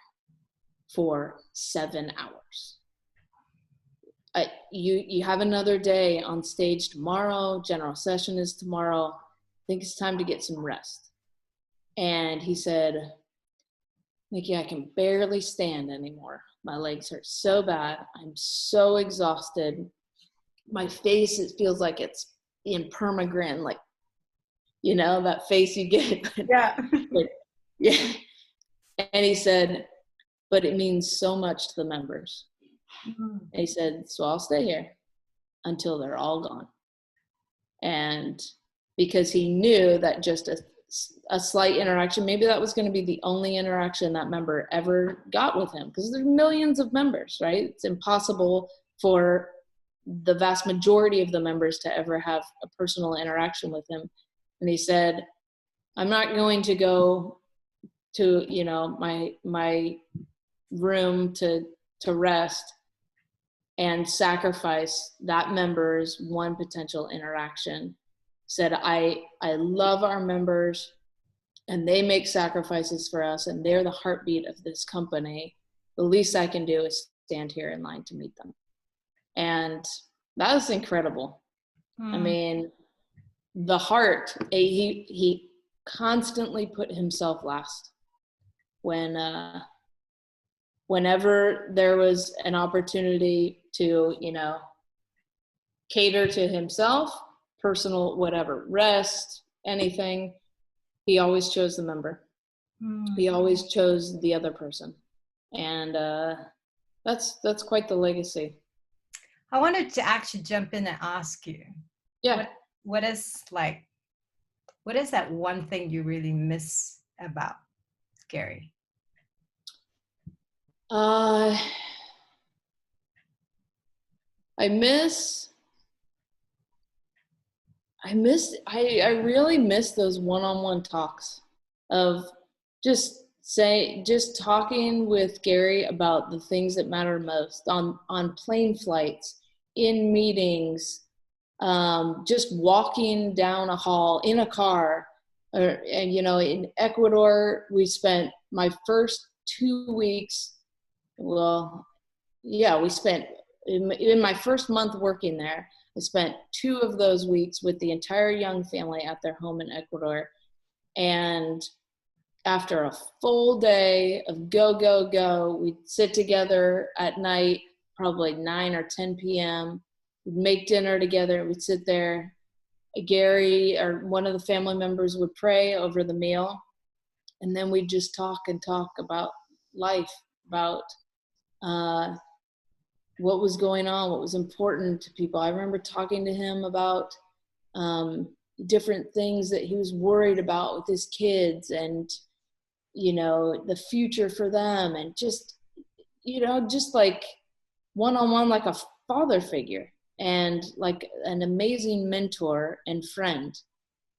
for 7 hours. You have another day on stage tomorrow. General session is tomorrow. I think it's time to get some rest. And he said, Nikki, I can barely stand anymore. My legs hurt so bad. I'm so exhausted. My face, it feels like it's in permagrin, like, you know, that face you get. Yeah. Yeah. And he said, but it means so much to the members. And he said, so I'll stay here until they're all gone. And because he knew that just a slight interaction, maybe that was going to be the only interaction that member ever got with him, because there's millions of members, right? It's impossible for the vast majority of the members to ever have a personal interaction with him. And he said, I'm not going to go to, you know, my room to rest and sacrifice that member's one potential interaction. Said, I love our members and they make sacrifices for us and they're the heartbeat of this company. The least I can do is stand here in line to meet them. And that was incredible. I mean, the heart, he constantly put himself last. Whenever there was an opportunity to, you know, cater to himself, personal, whatever, rest, anything, he always chose the member. He always chose the other person. And that's quite the legacy. I wanted to actually jump in and ask you. Yeah. What is that one thing you really miss about Gary? I really miss those one-on-one talks of just talking with Gary about the things that matter most on plane flights, in meetings, just walking down a hall in a car, and you know, in Ecuador, we spent my first 2 weeks. Well, yeah, we spent in my first month working there. I spent 2 of those weeks with the entire Young family at their home in Ecuador. And after a full day of go, we'd sit together at night, probably 9 or 10 p.m. We'd make dinner together. We'd sit there. Gary or one of the family members would pray over the meal. And then we'd just talk about life, about what was going on, what was important to people. I remember talking to him about different things that he was worried about with his kids and, you know, the future for them, and just, you know, just like one-on-one, like a father figure and like an amazing mentor and friend.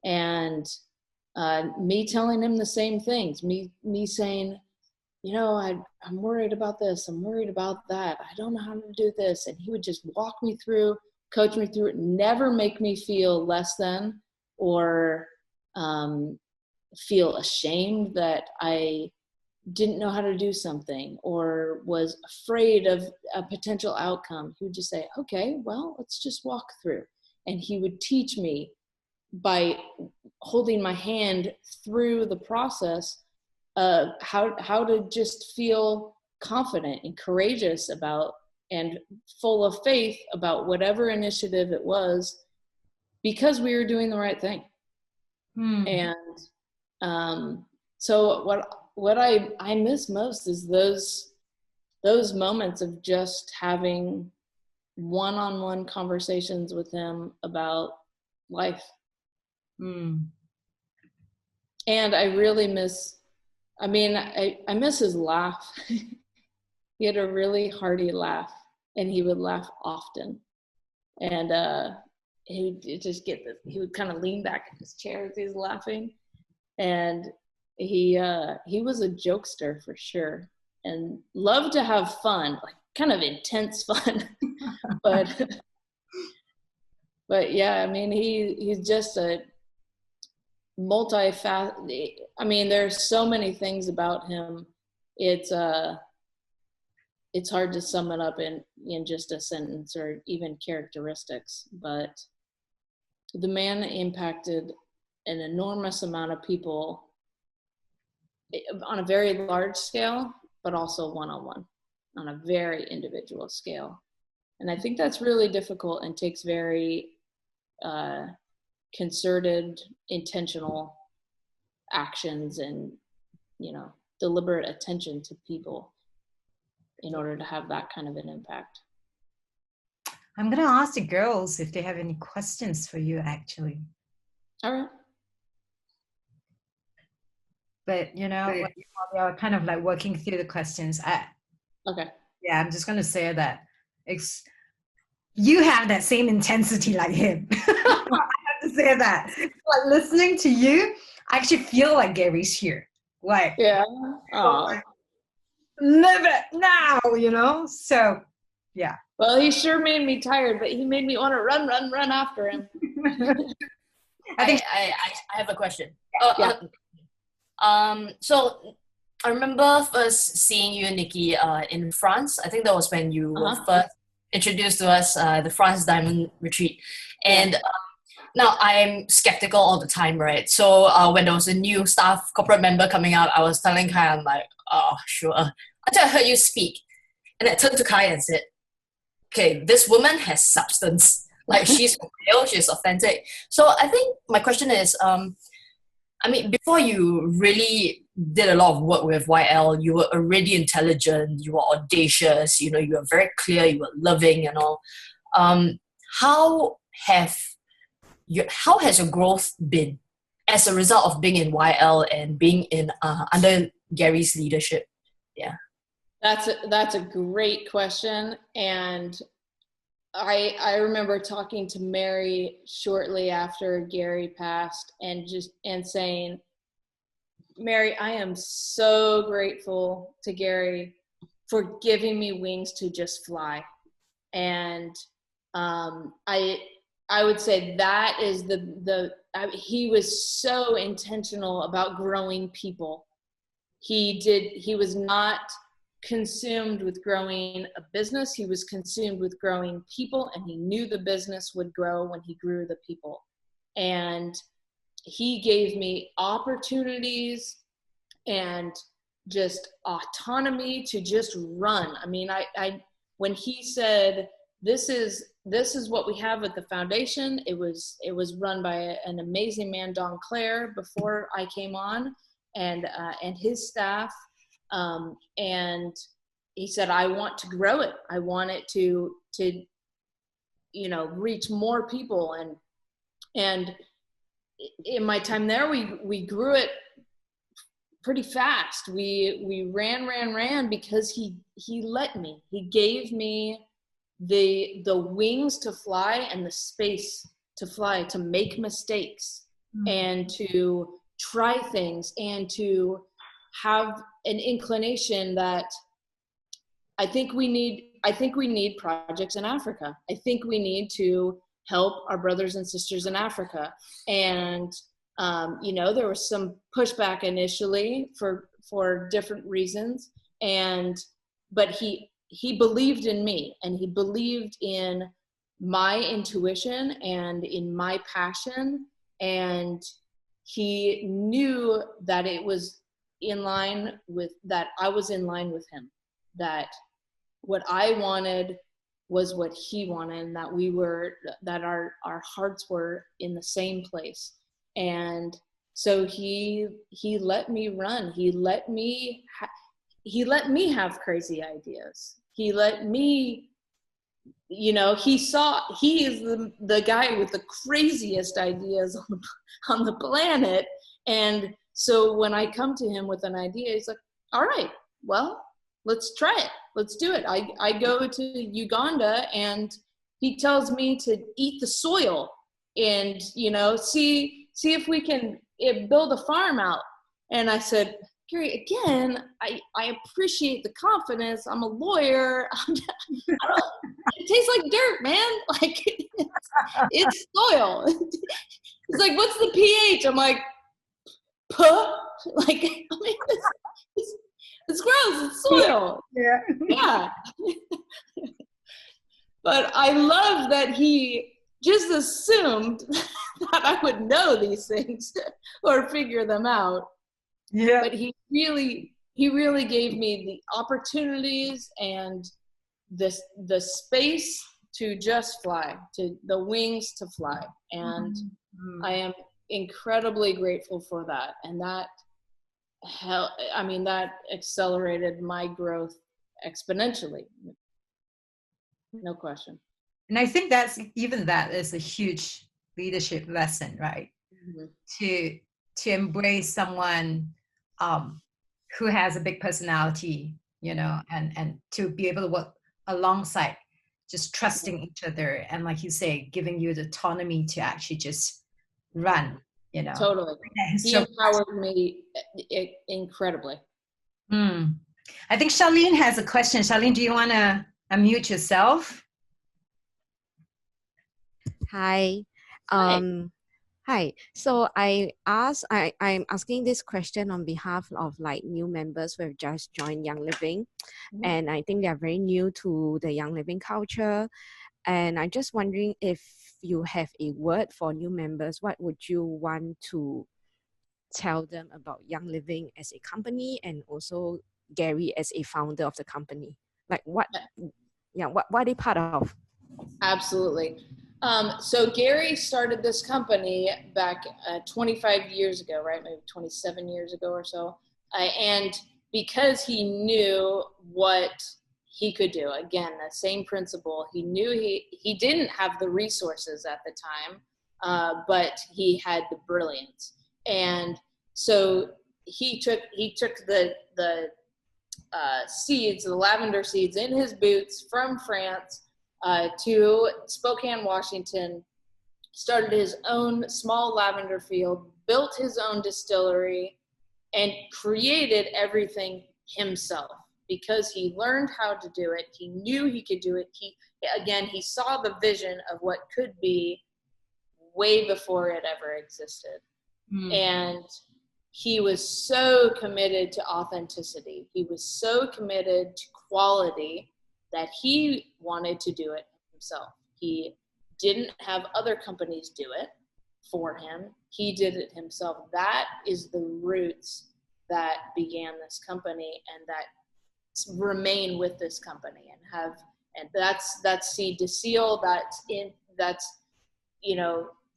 And me telling him the same things, me saying, you know, I'm worried about this, I'm worried about that, I don't know how to do this. And he would just walk me through, coach me through it, never make me feel less than or feel ashamed that I didn't know how to do something or was afraid of a potential outcome. He would just say, okay, well, let's just walk through. And he would teach me by holding my hand through the process how to just feel confident and courageous about and full of faith about whatever initiative it was, because we were doing the right thing. And so what I miss most is those moments of just having one-on-one conversations with him about life. And I really miss, I miss his laugh. He had a really hearty laugh, and he would laugh often. And he would just he would kind of lean back in his chair as he was laughing. And he was a jokester for sure, and loved to have fun, like kind of intense fun. but yeah, I mean, he's just a multifaceted. I mean, there's so many things about him. It's hard to sum it up in just a sentence or even characteristics, but the man impacted an enormous amount of people on a very large scale, but also one-on-one, on a very individual scale. And I think that's really difficult and takes very concerted, intentional actions and, you know, deliberate attention to people in order to have that kind of an impact. I'm going to ask the girls if they have any questions for you, actually. All right. But, you know, we are kind of like working through the questions. Okay. Yeah, I'm just going to say that you have that same intensity like him. I have to say that. Like listening to you, I actually feel like Gary's here. Like, Yeah. oh, Oh. live it now. So, yeah. Well, he sure made me tired, but he made me want to run after him. I think, I have a question. Yeah. So I remember first seeing you, Nikki, in France. I think that was when you were first introduced to us, the France Diamond Retreat. And now I'm skeptical all the time, right? So when there was a new staff corporate member coming out, I was telling Kai, I'm like, oh, sure. Until I heard you speak. And I turned to Kai and said, okay, this woman has substance. Like she's real, she's authentic. So I think my question is, before you really did a lot of work with YL, you were already intelligent, you were audacious, you were very clear, you were loving and all. How has your growth been as a result of being in YL and being in under Gary's leadership? Yeah. That's a great question. And I remember talking to Mary shortly after Gary passed and saying, Mary, I am so grateful to Gary for giving me wings to just fly. And I would say that is he was so intentional about growing people. He was not consumed with growing a business. He was consumed with growing people, and he knew the business would grow when he grew the people. And he gave me opportunities and just autonomy to just run. I mean, I when he said, this is what we have at the foundation, it was run by an amazing man, Don Clare, before I came on, and his staff. And he said, I want to grow it. I want it to reach more people. And in my time there, we grew it pretty fast. We ran because he let me. He gave me the wings to fly and the space to fly, to make mistakes and to try things and to have an inclination that I think we need projects in Africa. I think we need to help our brothers and sisters in Africa. And there was some pushback initially for different reasons, but he believed in me, and he believed in my intuition and in my passion, and he knew that it was in line with that. I was in line with him, that what I wanted was what he wanted, and that our hearts were in the same place. And so he let me run. He let me have crazy ideas. He let me, he is the guy with the craziest ideas on the planet. And so when I come to him with an idea, he's like, all right, well, let's try it. Let's do it. I go to Uganda, and he tells me to eat the soil and, see if we can build a farm out. And I said, Gary, again, I appreciate the confidence. I'm a lawyer. It tastes like dirt, man. Like, it's soil. He's like, what's the pH? I'm like, puh. Like, it's gross. It's soil. Yeah. But I love that he just assumed that I would know these things or figure them out. Yeah. But he really gave me the opportunities and the space to just fly, to the wings to fly. And I am incredibly grateful for that. And that accelerated my growth exponentially. No question. And I think that is a huge leadership lesson, right? Mm-hmm. To embrace someone who has a big personality, and to be able to work alongside just trusting each other, and like you say, giving you the autonomy to actually just run, you know. Totally. He empowered me incredibly. I think Charlene has a question. Charlene, do you want to unmute yourself? Hi. Hi. So I'm asking this question on behalf of like new members who have just joined Young Living. And I think they are very new to the Young Living culture. And I'm just wondering if you have a word for new members, what would you want to tell them about Young Living as a company, and also Gary as a founder of the company? Like what are they part of? Absolutely. So Gary started this company back 25 years ago, right? Maybe 27 years ago or so. And because he knew what he could do, again, the same principle, he knew he didn't have the resources at the time, but he had the brilliance. And so he took the seeds, the lavender seeds in his boots from France, to Spokane, Washington, started his own small lavender field, built his own distillery, and created everything himself because he learned how to do it. He knew he could do it. He saw the vision of what could be way before it ever existed. And he was so committed to authenticity. He was so committed to quality that he wanted to do it himself. He didn't have other companies do it for him. He did it himself. That is the roots that began this company and that remain with this company and that's seed to seal. That's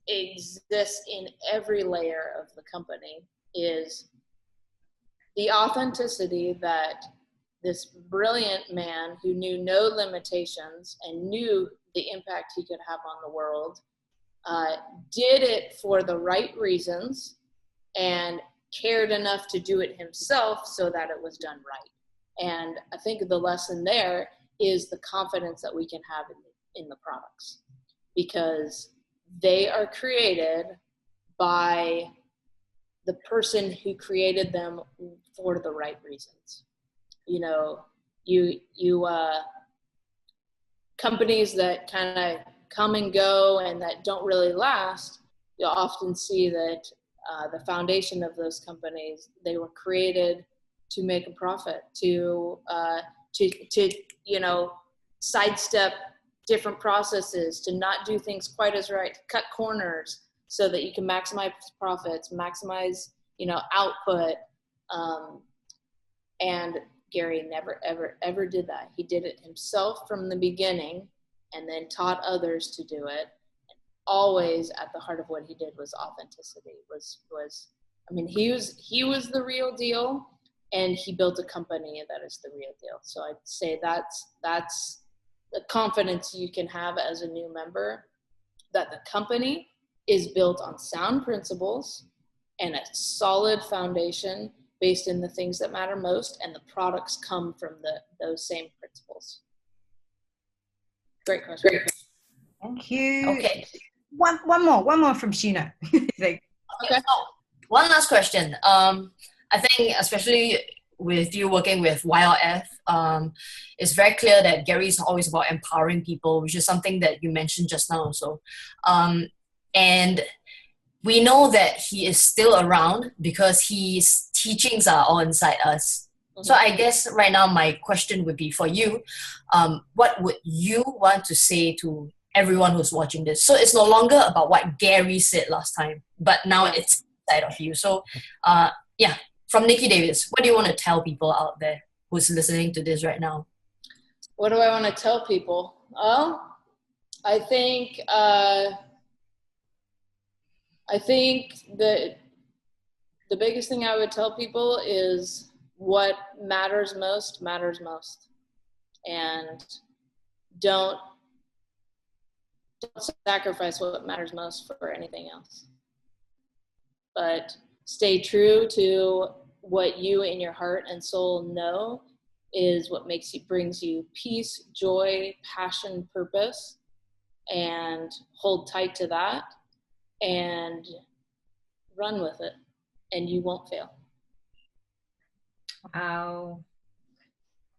exists in every layer of the company, is the authenticity that this brilliant man who knew no limitations and knew the impact he could have on the world, did it for the right reasons and cared enough to do it himself so that it was done right. And I think the lesson there is the confidence that we can have in the products, because they are created by the person who created them for the right reasons. Companies that kind of come and go and that don't really last, you'll often see that the foundation of those companies, they were created to make a profit, to sidestep different processes, to not do things quite as right, to cut corners so that you can maximize profits, maximize output. And Gary never, ever did that. He did it himself from the beginning and then taught others to do it. And always at the heart of what he did was authenticity. He was the real deal, and he built a company that is the real deal. So I'd say that's the confidence you can have as a new member, that the company is built on sound principles and a solid foundation based in the things that matter most, and the products come from those same principles. Great question. Thank you. Okay. One more from Sheena. Okay. So one last question. I think especially with you working with YLF, it's very clear that Gary is always about empowering people, which is something that you mentioned just now also. And we know that he is still around because his teachings are all inside us. Mm-hmm. So I guess right now my question would be for you, what would you want to say to everyone who's watching this? So it's no longer about what Gary said last time, but now it's inside of you. So from Nikki Davis, what do you want to tell people out there who's listening to this right now? What do I want to tell people? Well, I think that the biggest thing I would tell people is what matters most, and don't sacrifice what matters most for anything else. But stay true to what you in your heart and soul know is what brings you peace, joy, passion, purpose, and hold tight to that and run with it, and you won't fail. Wow.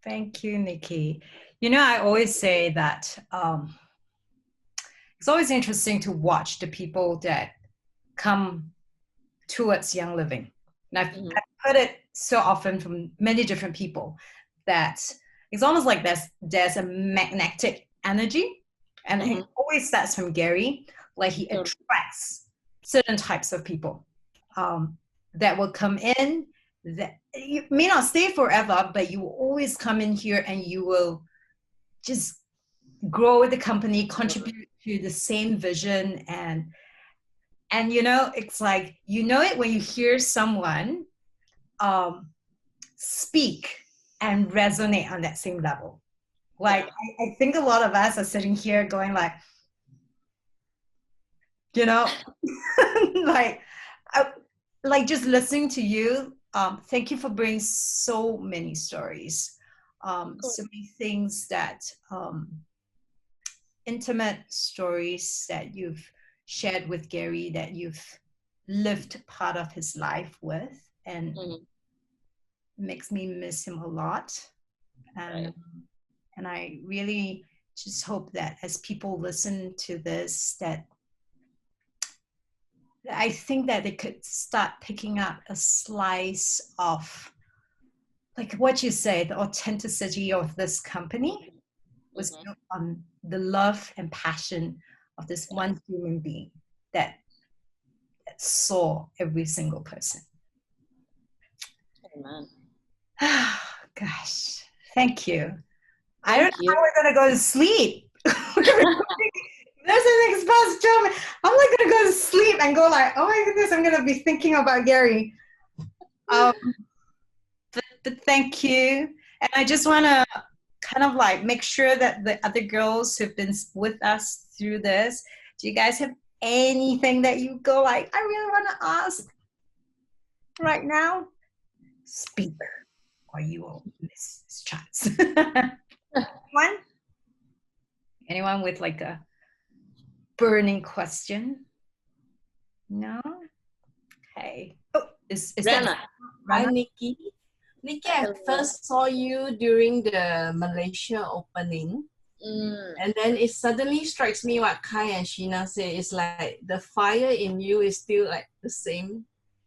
Thank you, Nikki. You know, I always say that it's always interesting to watch the people that come towards Young Living. And I've heard it so often from many different people that it's almost like there's a magnetic energy, and it always starts from Gary, like he attracts certain types of people that will come in, that you may not stay forever, but you will always come in here and you will just grow with the company, contribute to the same vision. And you know, it's like, you know it when you hear someone speak and resonate on that same level. Like, I think a lot of us are sitting here going like, you know, like just listening to you. Thank you for bringing so many stories, so many things that, intimate stories that you've shared with Gary, that you've lived part of his life with, and makes me miss him a lot. And I really just hope that as people listen to this, that I think that they could start picking up a slice of, like what you say, the authenticity of this company was built on the love and passion of this one human being that saw every single person. Amen. Gosh, thank you. I don't know how we're going to go to sleep. There's an exposed job. I'm like going to go to sleep and go like, oh my goodness, I'm going to be thinking about Gary. But thank you. And I just want to kind of like make sure that the other girls who've been with us through this, do you guys have anything that you go like, I really want to ask right now? Speak, or you will miss this chance. Anyone with like a burning question? No? Okay. Oh, is that Hi, Nikki. Nikki, I first saw you during the Malaysia opening. And then it suddenly strikes me what Kai and Sheena say. It's like the fire in you is still like the same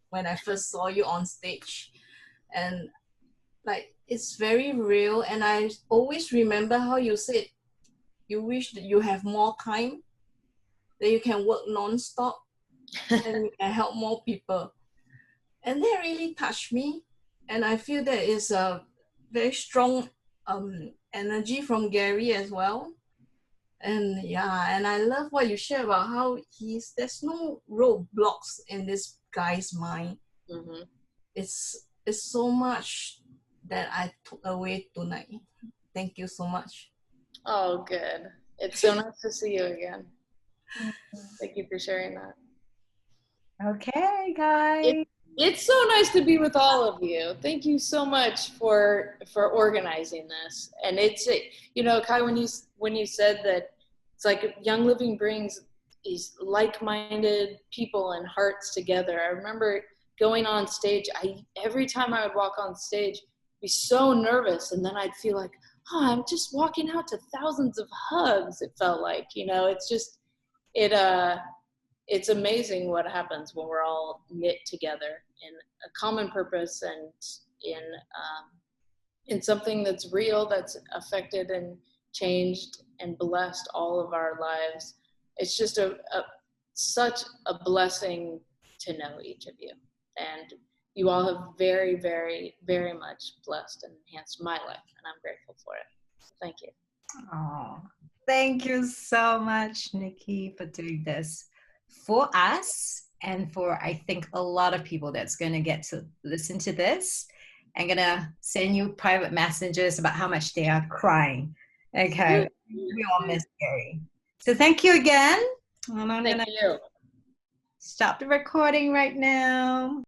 when I first saw you on stage. And like, it's very real. And I always remember how you said you wish that you have more time, that you can work non-stop and you can help more people. And that really touched me. And I feel that is a very strong energy from Gary as well. And yeah, and I love what you share about how there's no roadblocks in this guy's mind. It's so much that I took away tonight. Thank you so much. Oh, good. It's so nice to see you again. Thank you for sharing that. Okay, guys. It's so nice to be with all of you. Thank you so much for organizing this. And it's, you know, Kai, when you said that it's like Young Living brings these like-minded people and hearts together. I remember going on stage. Every time I would walk on stage, I'd be so nervous, and then I'd feel like, oh, I'm just walking out to thousands of hugs. It felt like, you know, it's just it's amazing what happens when we're all knit together in a common purpose and in something that's real, that's affected and changed and blessed all of our lives. It's just such a blessing to know each of you. And you all have very, very, very much blessed and enhanced my life, and I'm grateful for it. So thank you. Oh, thank you so much, Nikki, for doing this for us and for, I think, a lot of people that's going to get to listen to this and going to send you private messages about how much they are crying. Okay. We all miss Gary. So thank you again. And I'm going to stop the recording right now.